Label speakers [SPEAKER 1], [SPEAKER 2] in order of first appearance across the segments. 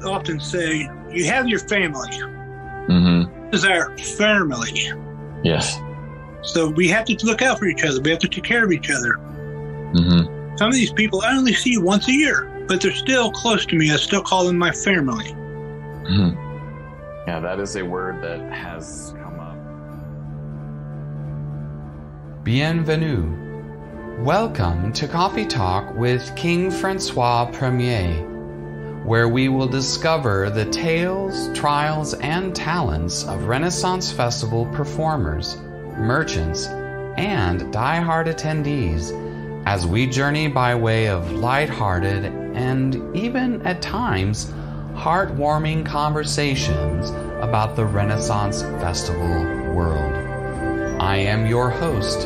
[SPEAKER 1] often say, you have your family.
[SPEAKER 2] Mm-hmm.
[SPEAKER 1] This is our family.
[SPEAKER 2] Yes.
[SPEAKER 1] So we have to look out for each other. We have to take care of each other.
[SPEAKER 2] Mm-hmm.
[SPEAKER 1] Some of these people I only see once a year, but they're still close to me. I still call them my family.
[SPEAKER 2] Mm-hmm. Yeah, that is a word that has come up.
[SPEAKER 3] Bienvenue. Welcome to Coffee Talk with King Francois I, where we will discover the tales, trials, and talents of Renaissance Festival performers, merchants, and die-hard attendees as we journey by way of light-hearted and even at times heartwarming conversations about the Renaissance Festival world. I am your host,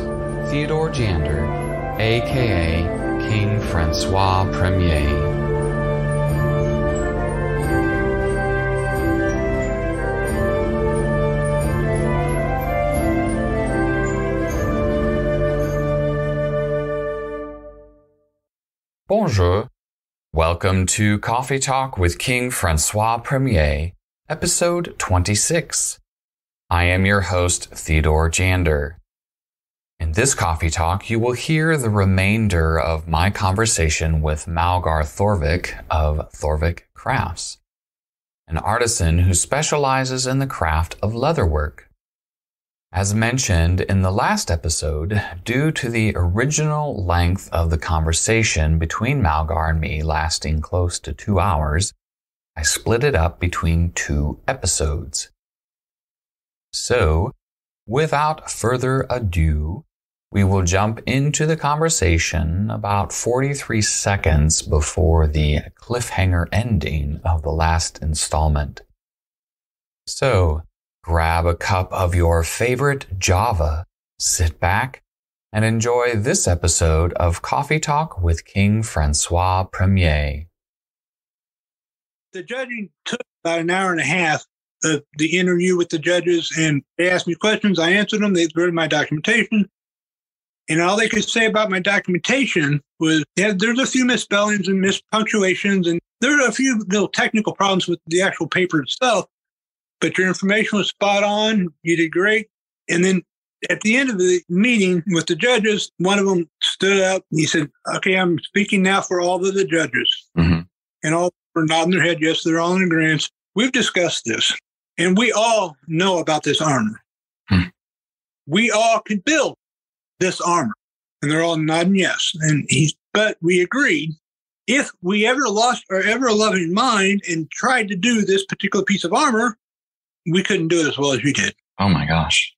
[SPEAKER 3] Theodore Jander, aka King Francois I. Bonjour. Welcome to Coffee Talk with King Francois I, episode 26. I am your host, Theodore Jander. In this Coffee Talk, you will hear the remainder of my conversation with Malgar Thorvik of Thorvik Crafts, an artisan who specializes in the craft of leatherwork. As mentioned in the last episode, due to the original length of the conversation between Malgar and me lasting close to 2 hours, I split it up between 2 episodes. So, without further ado, we will jump into the conversation about 43 seconds before the cliffhanger ending of the last installment. So, grab a cup of your favorite Java, sit back, and enjoy this episode of Coffee Talk with King Francois I.
[SPEAKER 1] The judging took about an hour and a half of the interview with the judges, and they asked me questions. I answered them. They read my documentation. And all they could say about my documentation was, yeah, there's a few misspellings and mispunctuations, and there are a few little technical problems with the actual paper itself, but your information was spot on. You did great. And then at the end of the meeting with the judges, one of them stood up and he said, okay, I'm speaking now for all of the judges.
[SPEAKER 2] Mm-hmm.
[SPEAKER 1] And all were nodding their head. Yes, they're all in agreement. We've discussed this, and we all know about this armor.
[SPEAKER 2] Mm-hmm. We
[SPEAKER 1] all can build this armor. And they're all nodding yes. But we agreed, if we ever lost our ever loving mind and tried to do this particular piece of armor, we couldn't do it as well as you did.
[SPEAKER 2] Oh my gosh.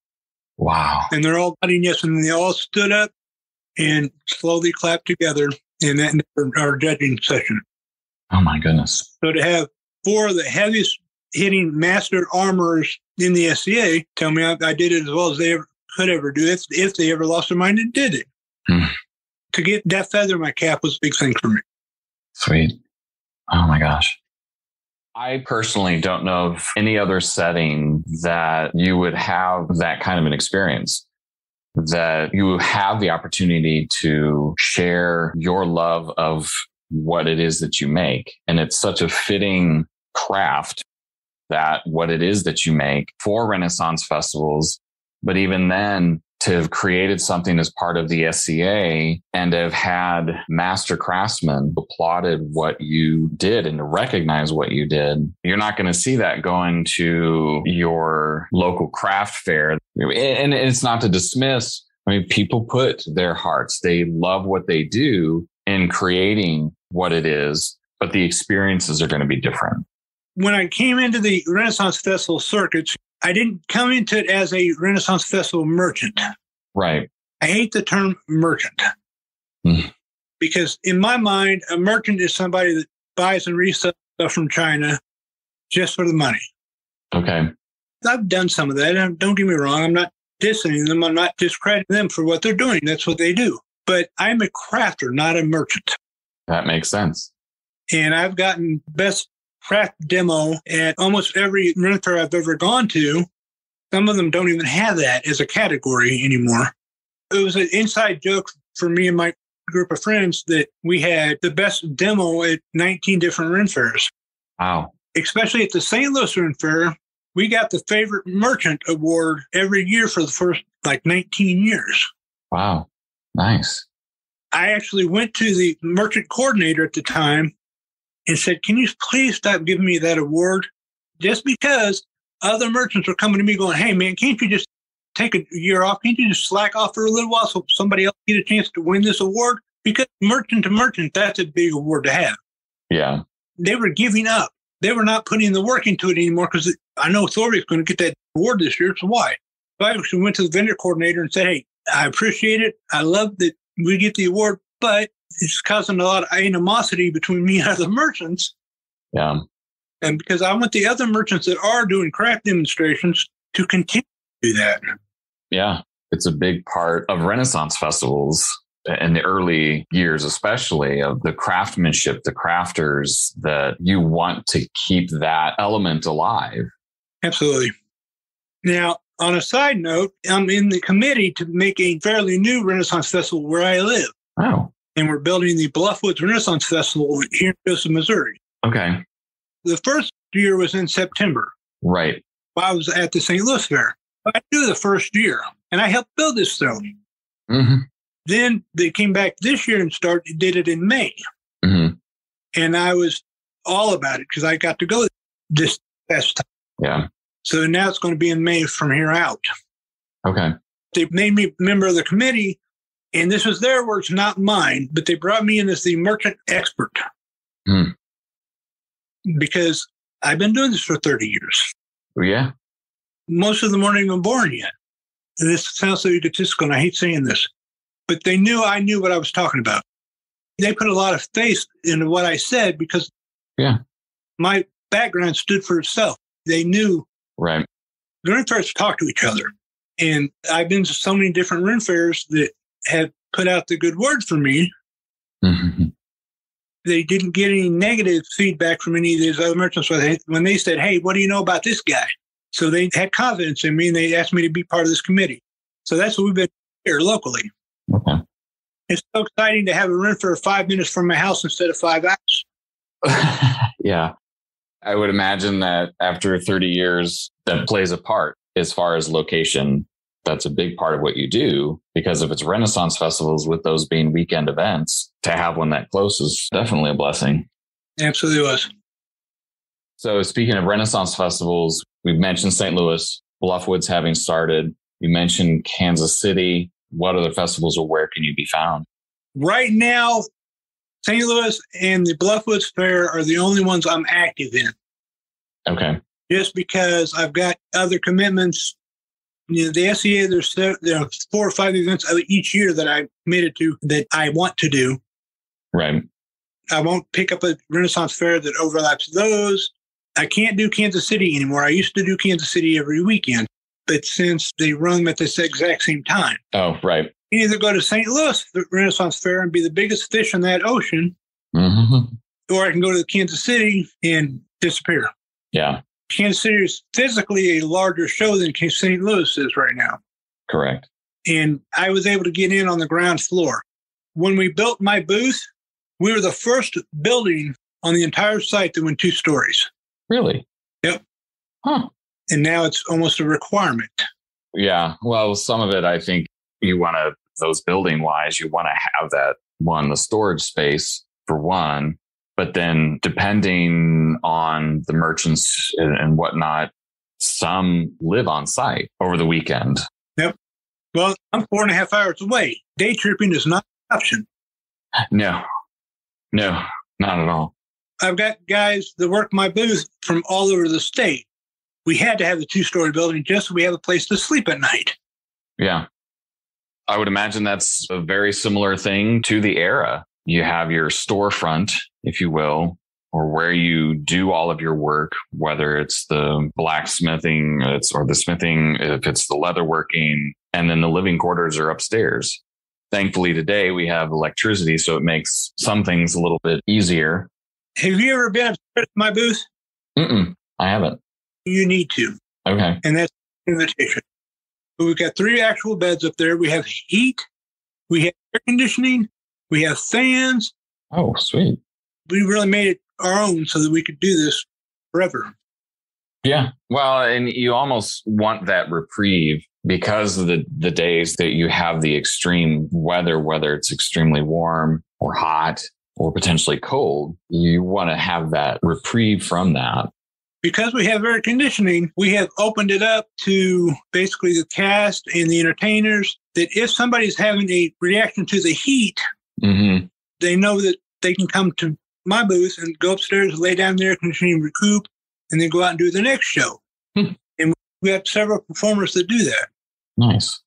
[SPEAKER 2] Wow.
[SPEAKER 1] And they're all nodding yes. And they all stood up and slowly clapped together in that our judging session.
[SPEAKER 2] Oh my goodness.
[SPEAKER 1] So to have 4 of the heaviest hitting master armorers in the SCA tell me I did it as well as they ever could ever do it, if they ever lost their mind and did it. To get that feather in my cap was a big thing for me.
[SPEAKER 2] Sweet. Oh my gosh. I personally don't know of any other setting that you would have that kind of an experience, that you have the opportunity to share your love of what it is that you make. And it's such a fitting craft, that what it is that you make for Renaissance festivals. But even then, to have created something as part of the SCA and have had master craftsmen applauded what you did and to recognize what you did, you're not going to see that going to your local craft fair. And it's not to dismiss. I mean, people put their hearts, they love what they do in creating what it is, but the experiences are going to be different.
[SPEAKER 1] When I came into the Renaissance Festival circuits, I didn't come into it as a Renaissance Festival merchant.
[SPEAKER 2] Right.
[SPEAKER 1] I hate the term merchant because in my mind, a merchant is somebody that buys and resells stuff from China just for the money.
[SPEAKER 2] Okay.
[SPEAKER 1] I've done some of that. Don't get me wrong. I'm not dissing them. I'm not discrediting them for what they're doing. That's what they do. But I'm a crafter, not a merchant.
[SPEAKER 2] That makes sense.
[SPEAKER 1] And I've gotten best craft demo at almost every rent fair I've ever gone to. Some of them don't even have that as a category anymore. It was an inside joke for me and my group of friends that we had the best demo at 19 different rent fairs.
[SPEAKER 2] Wow.
[SPEAKER 1] Especially at the St. Louis Ren Fair, we got the favorite merchant award every year for the first 19 years.
[SPEAKER 2] Wow. Nice.
[SPEAKER 1] I actually went to the merchant coordinator at the time and said, can you please stop giving me that award? Just because other merchants were coming to me going, hey, man, can't you just take a year off? Can't you just slack off for a little while so somebody else get a chance to win this award? Because merchant to merchant, that's a big award to have.
[SPEAKER 2] Yeah.
[SPEAKER 1] They were giving up. They were not putting the work into it anymore because I know Thorvik's going to get that award this year. So why? So I actually went to the vendor coordinator and said, hey, I appreciate it. I love that we get the award, but it's causing a lot of animosity between me and other merchants.
[SPEAKER 2] Yeah.
[SPEAKER 1] And because I want the other merchants that are doing craft demonstrations to continue to do that.
[SPEAKER 2] Yeah. It's a big part of Renaissance festivals in the early years, especially of the craftsmanship, the crafters, that you want to keep that element alive.
[SPEAKER 1] Absolutely. Now, on a side note, I'm in the committee to make a fairly new Renaissance festival where I live.
[SPEAKER 2] Oh.
[SPEAKER 1] And we're building the Bluffwoods Renaissance Festival here in Joseph, Missouri.
[SPEAKER 2] Okay.
[SPEAKER 1] The first year was in September.
[SPEAKER 2] Right.
[SPEAKER 1] I was at the St. Louis Fair. I knew the first year, and I helped build this thing.
[SPEAKER 2] Mm-hmm.
[SPEAKER 1] Then they came back this year and did it in May.
[SPEAKER 2] Mm-hmm.
[SPEAKER 1] And I was all about it because I got to go this past time.
[SPEAKER 2] Yeah.
[SPEAKER 1] So now it's going to be in May from here out.
[SPEAKER 2] Okay.
[SPEAKER 1] They made me a member of the committee, and this was their words, not mine, but they brought me in as the merchant expert.
[SPEAKER 2] Mm.
[SPEAKER 1] Because I've been doing this for 30 years.
[SPEAKER 2] Yeah.
[SPEAKER 1] Most of them weren't even born yet. And this sounds so egotistical, and I hate saying this, but they knew I knew what I was talking about. They put a lot of faith into what I said because my background stood for itself. They knew.
[SPEAKER 2] Right.
[SPEAKER 1] The Ren Fairs talk to each other. And I've been to so many different Ren Fairs that have put out the good word for me.
[SPEAKER 2] Mm-hmm.
[SPEAKER 1] They didn't get any negative feedback from any of these other merchants when they said, hey, what do you know about this guy? So they had confidence in me, and they asked me to be part of this committee. So that's what we've been here locally.
[SPEAKER 2] Okay.
[SPEAKER 1] It's so exciting to have a Ren Fair 5 minutes from my house instead of 5 hours.
[SPEAKER 2] Yeah. I would imagine that after 30 years, that plays a part as far as location. That's a big part of what you do, because if it's Renaissance festivals with those being weekend events, to have one that close is definitely a blessing.
[SPEAKER 1] Absolutely was.
[SPEAKER 2] So speaking of Renaissance festivals, we've mentioned St. Louis, Bluffwoods having started. You mentioned Kansas City. What other festivals or where can you be found?
[SPEAKER 1] Right now, St. Louis and the Bluffwoods Fair are the only ones I'm active in.
[SPEAKER 2] Okay.
[SPEAKER 1] Just because I've got other commitments. You know, the SCA, there are 4 or 5 events each year that I'm committed to that I want to do.
[SPEAKER 2] Right.
[SPEAKER 1] I won't pick up a Renaissance Fair that overlaps those. I can't do Kansas City anymore. I used to do Kansas City every weekend, but since they run them at this exact same time.
[SPEAKER 2] Oh, right.
[SPEAKER 1] You either go to St. Louis the Renaissance Fair and be the biggest fish in that ocean,
[SPEAKER 2] mm-hmm.
[SPEAKER 1] or I can go to Kansas City and disappear.
[SPEAKER 2] Yeah.
[SPEAKER 1] Kansas City is physically a larger show than St. Louis is right now.
[SPEAKER 2] Correct.
[SPEAKER 1] And I was able to get in on the ground floor. When we built my booth, we were the first building on the entire site that went 2 stories.
[SPEAKER 2] Really?
[SPEAKER 1] Yep.
[SPEAKER 2] Huh.
[SPEAKER 1] And now it's almost a requirement.
[SPEAKER 2] Yeah. Well, some of it, I think you want to, those building wise, you want to have that one, the storage space for one, but then depending on the merchants and whatnot, some live on site over the weekend.
[SPEAKER 1] Yep. Well, I'm 4.5 hours away. Day tripping is not an option.
[SPEAKER 2] No, not at all.
[SPEAKER 1] I've got guys that work my booth from all over the state. We had to have a 2-story building just so we have a place to sleep at night.
[SPEAKER 2] Yeah. I would imagine that's a very similar thing to the era. You have your storefront, if you will, or where you do all of your work, whether it's the blacksmithing, or the smithing, if it's the leatherworking, and then the living quarters are upstairs. Thankfully, today we have electricity, so it makes some things a little bit easier.
[SPEAKER 1] Have you ever been upstairs to my booth?
[SPEAKER 2] I haven't.
[SPEAKER 1] You need to.
[SPEAKER 2] Okay.
[SPEAKER 1] And that's an invitation. But we've got 3 actual beds up there. We have heat. We have air conditioning. We have fans.
[SPEAKER 2] Oh, sweet.
[SPEAKER 1] We really made it our own so that we could do this forever.
[SPEAKER 2] Yeah. Well, and you almost want that reprieve because of the days that you have the extreme weather, whether it's extremely warm or hot or potentially cold. You want to have that reprieve from that.
[SPEAKER 1] Because we have air conditioning, we have opened it up to basically the cast and the entertainers that if somebody's having a reaction to the heat, they know that they can come to my booth and go upstairs, lay down in the air conditioning, recoup, and then go out and do the next show. And we have several performers that do that.
[SPEAKER 2] Nice.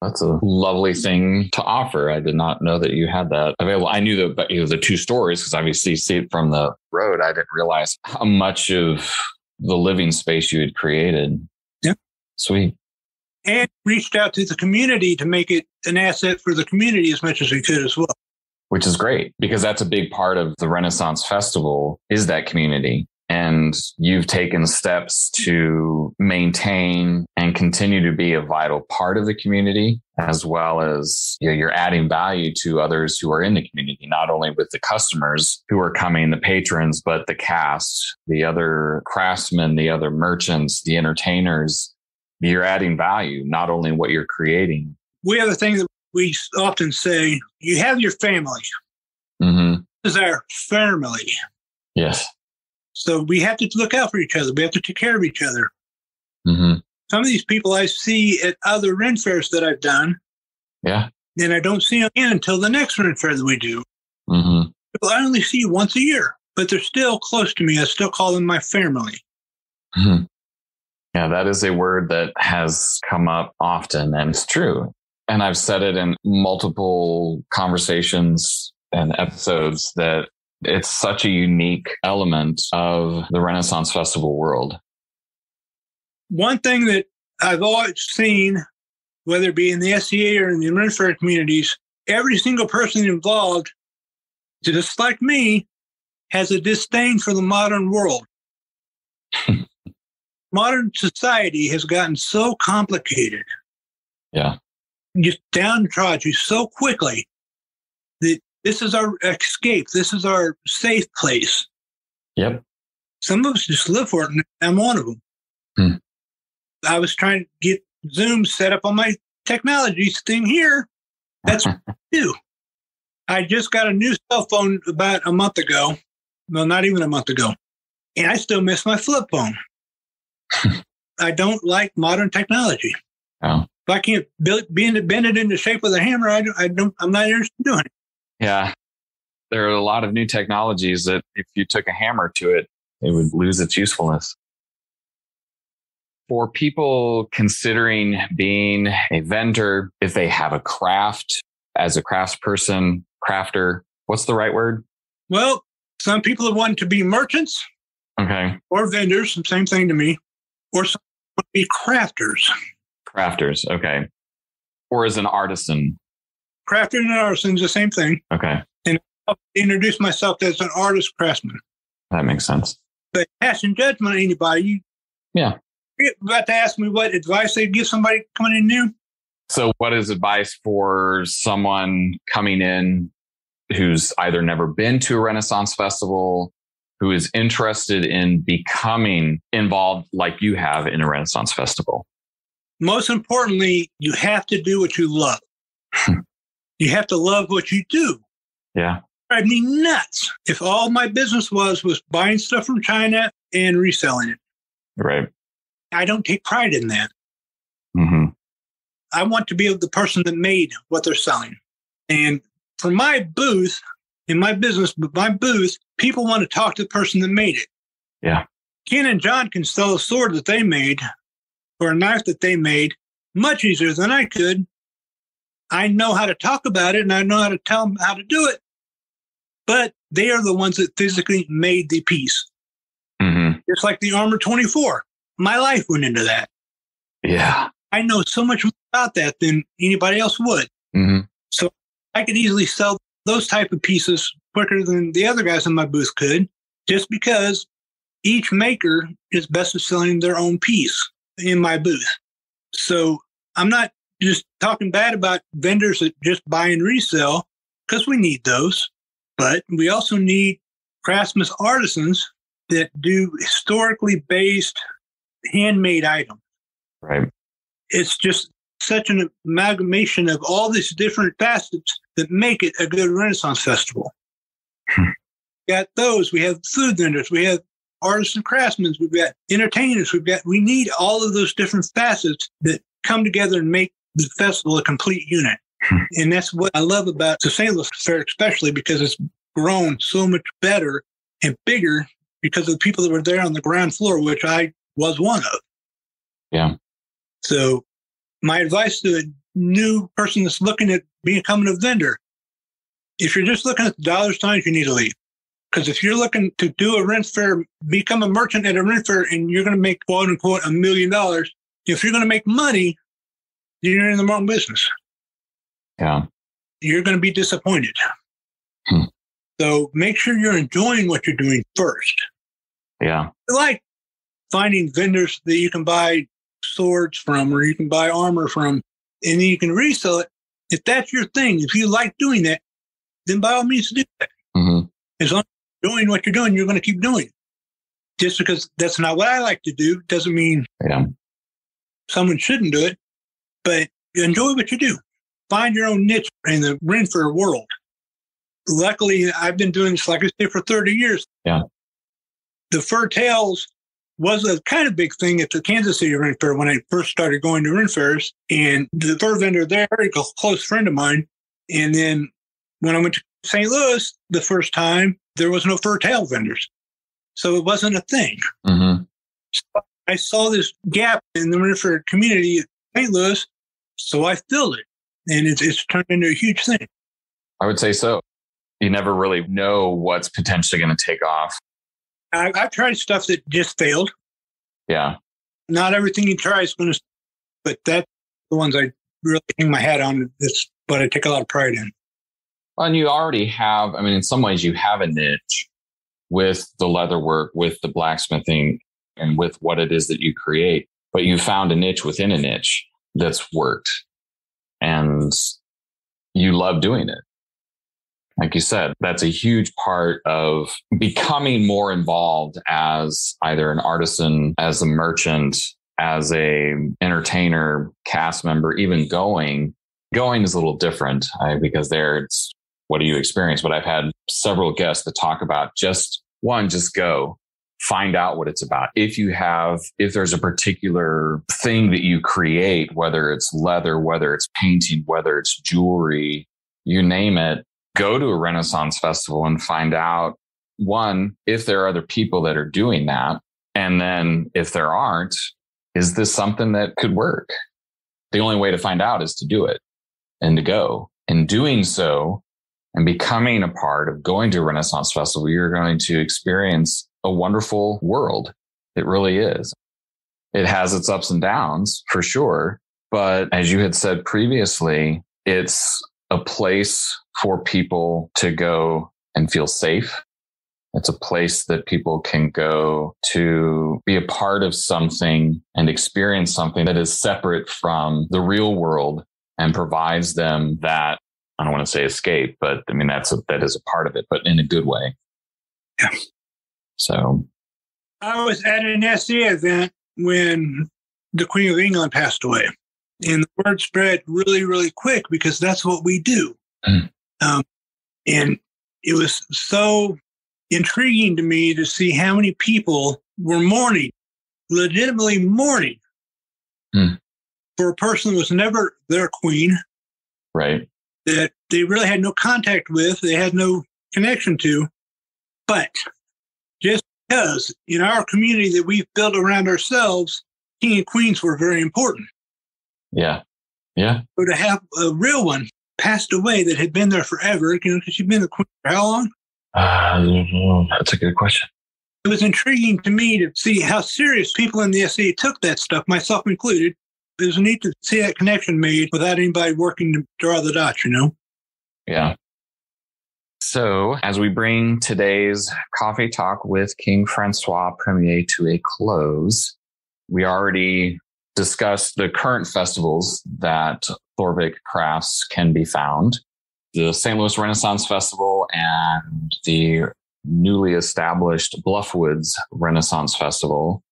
[SPEAKER 2] That's a lovely thing to offer. I did not know that you had that available. I knew that it was the two stories because obviously you see it from the road. I didn't realize how much of the living space you had created.
[SPEAKER 1] Yep.
[SPEAKER 2] Sweet.
[SPEAKER 1] And reached out to the community to make it an asset for the community as much as we could as well.
[SPEAKER 2] Which is great because that's a big part of the Renaissance Festival is that community. And you've taken steps to maintain and continue to be a vital part of the community, as well as you're adding value to others who are in the community, not only with the customers who are coming, the patrons, but the cast, the other craftsmen, the other merchants, the entertainers. You're adding value, not only what you're creating.
[SPEAKER 1] We have a thing that we often say, you have your family. This is our family.
[SPEAKER 2] Yes.
[SPEAKER 1] So we have to look out for each other. We have to take care of each other. Some of these people I see at other Ren fairs that I've done.
[SPEAKER 2] Yeah.
[SPEAKER 1] And I don't see them again until the next Ren fair that we do. I only see once a year, but they're still close to me. I still call them my family.
[SPEAKER 2] Yeah, that is a word that has come up often, and it's true. And I've said it in multiple conversations and episodes that it's such a unique element of the Renaissance Festival world.
[SPEAKER 1] One thing that I've always seen, whether it be in the SCA or in the Ren fair communities, every single person involved, just like me, has a disdain for the modern world. Modern society has gotten so complicated.
[SPEAKER 2] Yeah.
[SPEAKER 1] Just downtrodden you so quickly that this is our escape. This is our safe place.
[SPEAKER 2] Yep.
[SPEAKER 1] Some of us just live for it, and I'm one of them. I was trying to get Zoom set up on my technology thing here. That's what I do. I just got a new cell phone about a month ago. Well, not even a month ago. And I still miss my flip phone. I don't like modern technology.
[SPEAKER 2] Oh.
[SPEAKER 1] If I can't bend it into shape with a hammer, I'm not interested in doing it.
[SPEAKER 2] Yeah. There are a lot of new technologies that if you took a hammer to it, it would lose its usefulness. For people considering being a vendor, if they have a craft as a craftsperson, crafter, what's the right word?
[SPEAKER 1] Well, some people want to be merchants.
[SPEAKER 2] Okay.
[SPEAKER 1] Or vendors, same thing to me. Or some want to be crafters.
[SPEAKER 2] Crafters, okay. Or as an artisan.
[SPEAKER 1] Crafter and an artisan is the same thing.
[SPEAKER 2] Okay.
[SPEAKER 1] And I'll introduce myself as an artist craftsman.
[SPEAKER 2] That makes sense.
[SPEAKER 1] But passing judgment on anybody,
[SPEAKER 2] yeah.
[SPEAKER 1] You're about to ask me what advice they'd give somebody coming in new?
[SPEAKER 2] So what is advice for someone coming in who's either never been to a Renaissance festival, who is interested in becoming involved like you have in a Renaissance festival?
[SPEAKER 1] Most importantly, you have to do what you love. You have to love what you do.
[SPEAKER 2] Yeah.
[SPEAKER 1] Drive me nuts if all my business was buying stuff from China and reselling it.
[SPEAKER 2] Right.
[SPEAKER 1] I don't take pride in that. I want to be the person that made what they're selling. And for my booth, in my business, my booth, people want to talk to the person that made it.
[SPEAKER 2] Yeah.
[SPEAKER 1] Ken and John can sell a sword that they made or a knife that they made much easier than I could. I know how to talk about it and I know how to tell them how to do it. But they are the ones that physically made the piece. Just like the Armor 24. My life went into that.
[SPEAKER 2] Yeah.
[SPEAKER 1] I know so much more about that than anybody else would. So I could easily sell those type of pieces quicker than the other guys in my booth could, just because each maker is best at selling their own piece in my booth. So I'm not just talking bad about vendors that just buy and resell, because we need those. But we also need craftsmen, artisans that do historically based handmade items.
[SPEAKER 2] Right.
[SPEAKER 1] It's just such an amalgamation of all these different facets that make it a good Renaissance festival. Got those. We have food vendors. We have artists and craftsmen. We've got entertainers. We need all of those different facets that come together and make the festival a complete unit. And that's what I love about the St. Louis Fair, especially because it's grown so much better and bigger because of the people that were there on the ground floor, which I was one of.
[SPEAKER 2] Yeah.
[SPEAKER 1] So my advice to a new person that's looking at becoming a vendor, if you're just looking at the dollar signs, you need to leave. Because if you're looking to do a rent fair, become a merchant at a rent fair, and you're going to make, quote unquote, $1 million, if you're going to make money, you're in the wrong business.
[SPEAKER 2] Yeah.
[SPEAKER 1] You're going to be disappointed. So make sure you're enjoying what you're doing first.
[SPEAKER 2] Yeah.
[SPEAKER 1] Like finding vendors that you can buy swords from, or you can buy armor from, and then you can resell it. If that's your thing, if you like doing that, then by all means do that.
[SPEAKER 2] Mm-hmm.
[SPEAKER 1] As long as you're doing what you're doing, you're going to keep doing it. Just because that's not what I like to do doesn't mean someone shouldn't do it, but enjoy what you do. Find your own niche in the rent fair world. Luckily, I've been doing this, like I say, for 30 years.
[SPEAKER 2] Yeah.
[SPEAKER 1] The fur tails was a kind of big thing at the Kansas City Rent Fair when I first started going to rent fairs. And the fur vendor there, a close friend of mine. And then when I went to St. Louis the first time, there was no fur tail vendors. So it wasn't a thing.
[SPEAKER 2] Mm-hmm.
[SPEAKER 1] So I saw this gap in the rent fair community at St. Louis, so I filled it. And it's turned into a huge thing.
[SPEAKER 2] I would say so. You never really know what's potentially going to take off.
[SPEAKER 1] I've tried stuff that just failed.
[SPEAKER 2] Yeah.
[SPEAKER 1] Not everything you try is going to, but that's the ones I really hang my hat on. That's what I take a lot of pride in.
[SPEAKER 2] Well, and you already have, I mean, in some ways you have a niche with the leatherwork, with the blacksmithing, and with what it is that you create, but you found a niche within a niche that's worked. And you love doing it. Like you said, that's a huge part of becoming more involved as either an artisan, as a merchant, as a entertainer, cast member, even going is a little different because there it's what do you experience? But I've had several guests that talk about just go. Find out what it's about. If there's a particular thing that you create, whether it's leather, whether it's painting, whether it's jewelry, you name it, go to a Renaissance festival and find out, one, if there are other people that are doing that. And then if there aren't, is this something that could work? The only way to find out is to do it and to go. In doing so and becoming a part of going to a Renaissance festival, you're going to experience a wonderful world. It really is. It has its ups and downs for sure. But as you had said previously, it's a place for people to go and feel safe. It's a place that people can go to be a part of something and experience something that is separate from the real world and provides them that, I don't want to say escape, but I mean, that is a part of it, but in a good way.
[SPEAKER 1] Yeah.
[SPEAKER 2] So
[SPEAKER 1] I was at an SE event when the Queen of England passed away. And the word spread really, really quick because that's what we do. And it was so intriguing to me to see how many people were mourning, legitimately mourning for a person that was never their queen.
[SPEAKER 2] Right.
[SPEAKER 1] That they really had no contact with, they had no connection to. But just because in our community that we've built around ourselves, king and queens were very important.
[SPEAKER 2] Yeah. Yeah.
[SPEAKER 1] So to have a real one passed away that had been there forever, because she'd been the queen for how long?
[SPEAKER 2] That's a good question.
[SPEAKER 1] It was intriguing to me to see how serious people in the SE took that stuff, myself included. It was neat to see that connection made without anybody working to draw the dots,
[SPEAKER 2] Yeah. So as we bring today's coffee talk with King Francois I to a close, we already discussed the current festivals that Thorvik crafts can be found. The St. Louis Renaissance Festival and the newly established Bluffwoods Renaissance Festival.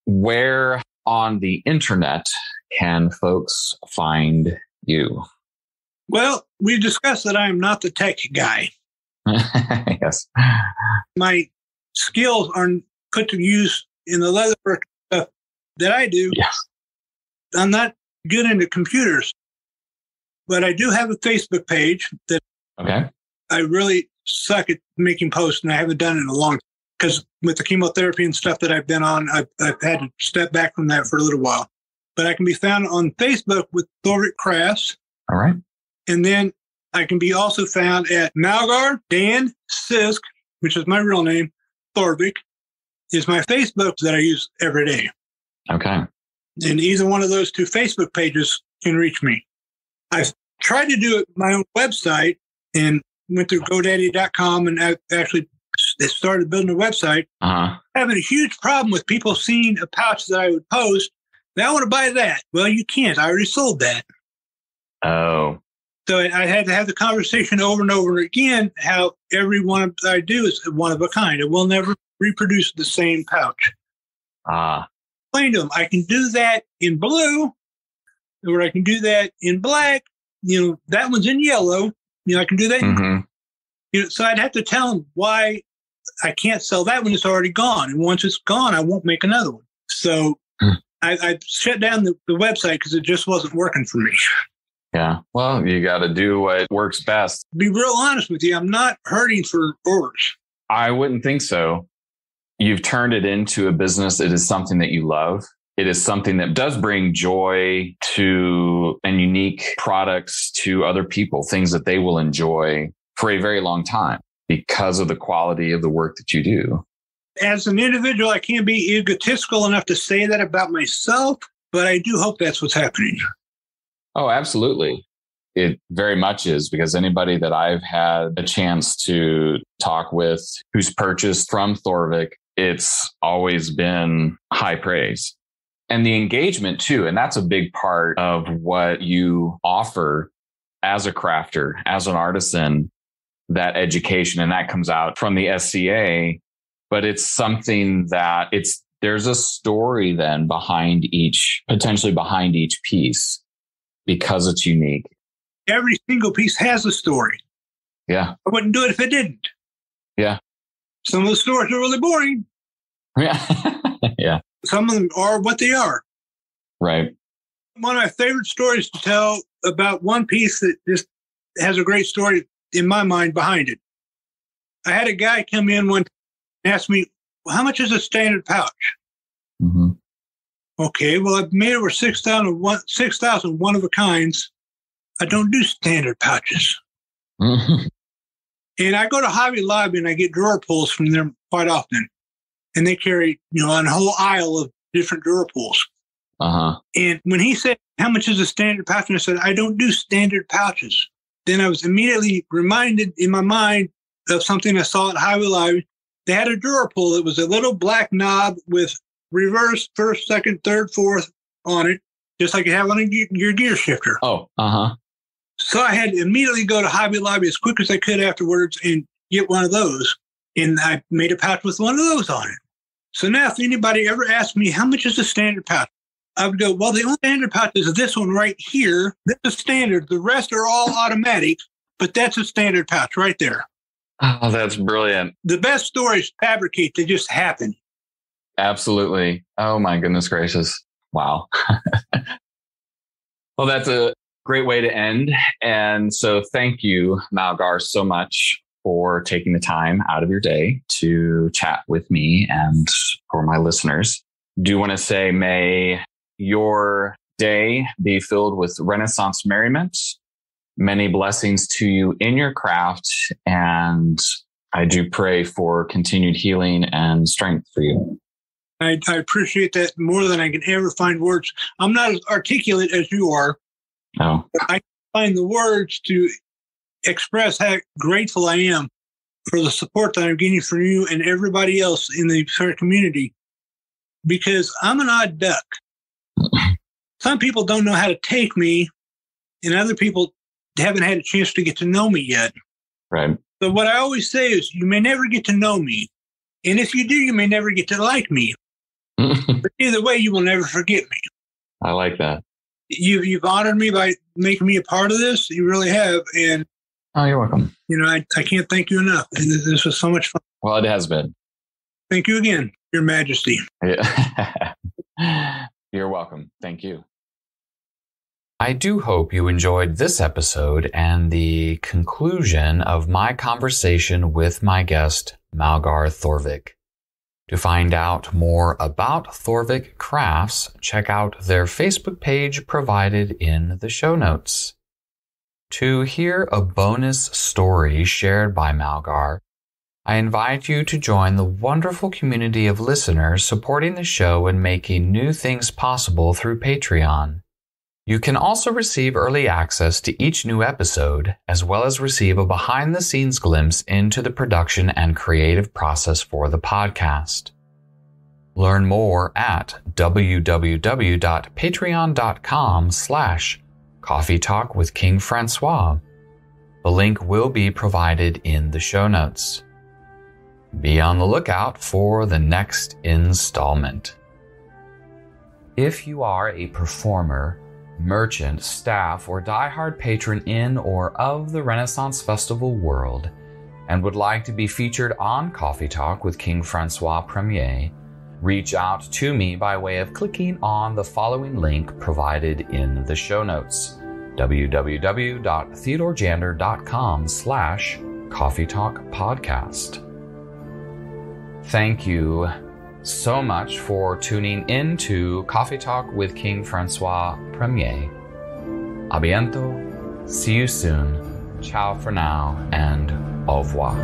[SPEAKER 2] Where on the internet can folks find you?
[SPEAKER 1] Well, we discussed that I am not the tech guy.
[SPEAKER 2] Yes.
[SPEAKER 1] My skills are put to use in the leatherwork stuff that I do.
[SPEAKER 2] Yes.
[SPEAKER 1] I'm not good into computers, but I do have a Facebook page that I really suck at making posts, and I haven't done it in a long time because with the chemotherapy and stuff that I've been on, I've had to step back from that for a little while. But I can be found on Facebook with Thorvik Crafts.
[SPEAKER 2] All right.
[SPEAKER 1] And then I can be also found at Malgar Dan Sisk, which is my real name. Thorvik is my Facebook that I use every day.
[SPEAKER 2] Okay.
[SPEAKER 1] And either one of those two Facebook pages can reach me. I've tried to do it my own website and went through GoDaddy.com and I actually started building a website. Having a huge problem with people seeing a pouch that I would post. They want to buy that. Well, you can't. I already sold that.
[SPEAKER 2] Oh.
[SPEAKER 1] So I had to have the conversation over and over again how every one I do is one of a kind. It will never reproduce the same pouch. Explain to them, I can do that in blue, or I can do that in black. That one's in yellow. I can do that.
[SPEAKER 2] Mm-hmm.
[SPEAKER 1] So I'd have to tell them why I can't sell that when it's already gone. And once it's gone, I won't make another one. So I shut down the website because it just wasn't working for me.
[SPEAKER 2] Yeah. Well, you got to do what works best.
[SPEAKER 1] Be real honest with you. I'm not hurting for orders.
[SPEAKER 2] I wouldn't think so. You've turned it into a business. It is something that you love. It is something that does bring joy to and unique products to other people, things that they will enjoy for a very long time because of the quality of the work that you do.
[SPEAKER 1] As an individual, I can't be egotistical enough to say that about myself, but I do hope that's what's happening.
[SPEAKER 2] Oh, absolutely. It very much is, because anybody that I've had a chance to talk with who's purchased from Thorvik, it's always been high praise. And the engagement too. And that's a big part of what you offer as a crafter, as an artisan, that education. And that comes out from the SCA, but it's something that there's a story then potentially behind each piece because it's unique.
[SPEAKER 1] Every single piece has a story.
[SPEAKER 2] Yeah.
[SPEAKER 1] I wouldn't do it if it didn't.
[SPEAKER 2] Yeah.
[SPEAKER 1] Some of the stories are really boring.
[SPEAKER 2] Yeah. Yeah.
[SPEAKER 1] Some of them are what they are.
[SPEAKER 2] Right.
[SPEAKER 1] One of my favorite stories to tell about one piece that just has a great story in my mind behind it. I had a guy come in one and ask me, well, how much is a standard pouch?
[SPEAKER 2] Mm-hmm.
[SPEAKER 1] Okay, well, I've made over 6,000 one of a kinds. I don't do standard pouches.
[SPEAKER 2] Mm-hmm.
[SPEAKER 1] And I go to Hobby Lobby and I get drawer pulls from them quite often. And they carry, a whole aisle of different drawer pulls. And when he said, how much is a standard pouch? And I said, I don't do standard pouches. Then I was immediately reminded in my mind of something I saw at Hobby Lobby. They had a drawer pull. It was a little black knob with reverse, first, second, third, fourth on it, just like you have on your gear shifter.
[SPEAKER 2] Oh,
[SPEAKER 1] So I had to immediately go to Hobby Lobby as quick as I could afterwards and get one of those. And I made a pouch with one of those on it. So now if anybody ever asks me, how much is a standard pouch? I would go, well, the only standard pouch is this one right here. This is standard. The rest are all automatic, but that's a standard pouch right there.
[SPEAKER 2] Oh, that's brilliant.
[SPEAKER 1] The best stories fabricate. They just happen.
[SPEAKER 2] Absolutely. Oh, my goodness gracious. Wow. Well, that's a great way to end. And so thank you, Malgar, so much for taking the time out of your day to chat with me and for my listeners. Do want to say, may your day be filled with Renaissance merriment, many blessings to you in your craft, and I do pray for continued healing and strength for you.
[SPEAKER 1] I appreciate that more than I can ever find words. I'm not as articulate as you are.
[SPEAKER 2] No.
[SPEAKER 1] I find the words to express how grateful I am for the support that I'm getting from you and everybody else in the community, because I'm an odd duck. Some people don't know how to take me, and other people haven't had a chance to get to know me yet.
[SPEAKER 2] Right.
[SPEAKER 1] So what I always say is, you may never get to know me. And if you do, you may never get to like me. But either way, you will never forget me.
[SPEAKER 2] I like that.
[SPEAKER 1] You've honored me by making me a part of this. You really have. And
[SPEAKER 2] oh, you're welcome.
[SPEAKER 1] I can't thank you enough. And this was so much fun.
[SPEAKER 2] Well, it has been.
[SPEAKER 1] Thank you again, Your Majesty.
[SPEAKER 2] Yeah. You're welcome. Thank you.
[SPEAKER 3] I do hope you enjoyed this episode and the conclusion of my conversation with my guest, Malgar Thorvik. To find out more about Thorvik Crafts, check out their Facebook page provided in the show notes. To hear a bonus story shared by Malgar, I invite you to join the wonderful community of listeners supporting the show and making new things possible through Patreon. You can also receive early access to each new episode, as well as receive a behind-the-scenes glimpse into the production and creative process for the podcast. Learn more at www.patreon.com/Coffee Talk with King Francois. The link will be provided in the show notes. Be on the lookout for the next installment. If you are a performer, merchant, staff, or diehard patron in or of the Renaissance Festival world and would like to be featured on Coffee Talk with King Francois I, reach out to me by way of clicking on the following link provided in the show notes: www.theodorejander.com/Coffee Talk Podcast. Thank you so much for tuning in to Coffee Talk with King Francois I. A bientôt. See you soon. Ciao for now and au revoir.